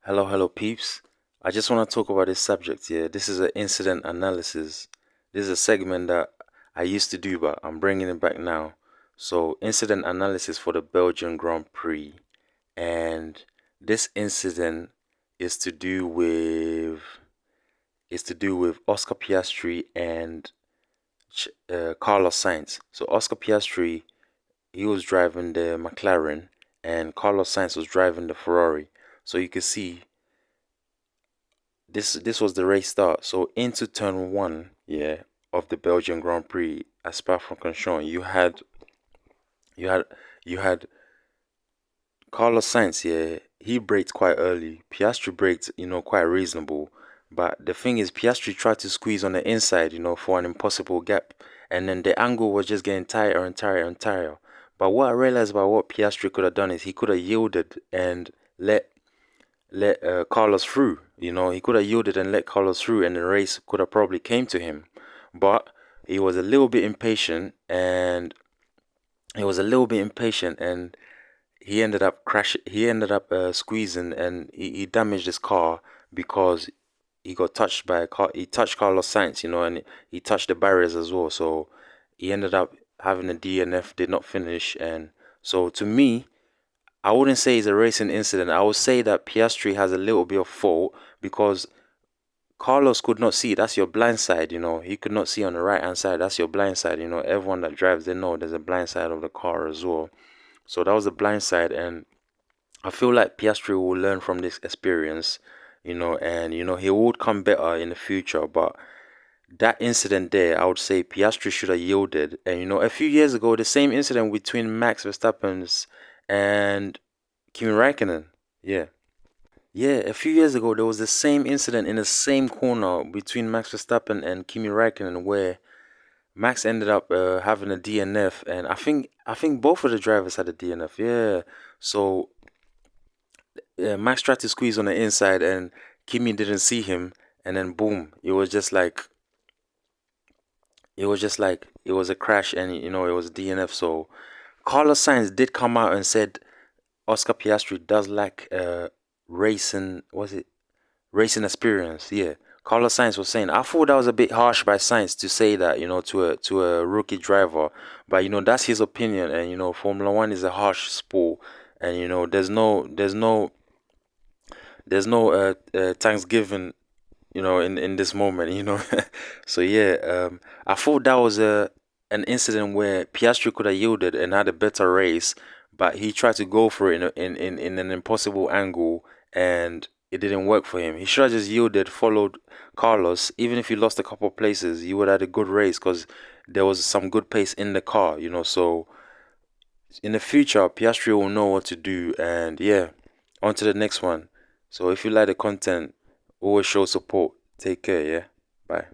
Hello, peeps. I just want to talk about this subject here. This is an incident analysis. This is a segment that I used to do, but I'm bringing it back now. So, incident analysis for the Belgian Grand Prix. And this incident is to do with Oscar Piastri and Carlos Sainz. So, Oscar Piastri, he was driving the McLaren, and Carlos Sainz was driving the Ferrari. So you can see this was the race start. So into turn one, yeah, of the Belgian Grand Prix at Spa-Francorchamps, you had you had Carlos Sainz, yeah, he braked quite early. Piastri braked, quite reasonable. But the thing is, Piastri tried to squeeze on the inside, for an impossible gap. And then the angle was just getting tighter and tighter and tighter. But what I realized about what Piastri could have done is he could have yielded and let Carlos through. He could have yielded and let Carlos through, and the race could have probably came to him. But he was a little bit impatient, and he ended up crashing. He ended up squeezing, and he damaged his car because he got touched by a car. He touched Carlos Sainz, and he touched the barriers as well. So he ended up having a DNF, did not finish, and so to me, I wouldn't say it's a racing incident. I would say that Piastri has a little bit of fault because Carlos could not see. That's your blind side, He could not see on the right hand side. That's your blind side, Everyone that drives, they know there's a blind side of the car as well. So that was the blind side, and I feel like Piastri will learn from this experience, and he would come better in the future. But that incident there, I would say Piastri should have yielded. And a few years ago, the same incident between Max Verstappen's and Kimi Räikkönen. Yeah. Yeah, a few years ago there was the same incident in the same corner between Max Verstappen and Kimi Räikkönen where Max ended up having a DNF, and I think both of the drivers had a DNF. Yeah. So Max tried to squeeze on the inside and Kimi didn't see him, and then boom, it was a crash, and it was a DNF. So Carlos Sainz did come out and said Oscar Piastri does lack racing, was it racing experience? Yeah. Carlos Sainz was saying, I thought that was a bit harsh by Sainz to say that, to a rookie driver, but that's his opinion, and Formula One is a harsh sport, and there's no Thanksgiving, in this moment, So yeah, I thought that was an incident where Piastri could have yielded and had a better race, but he tried to go for it in an impossible angle, and it didn't work for him. He should have just yielded, followed Carlos. Even if he lost a couple of places, he would have had a good race because there was some good pace in the car, So in the future, Piastri will know what to do, and yeah, on to the next one. So if you like the content, always show support. Take care, yeah? Bye.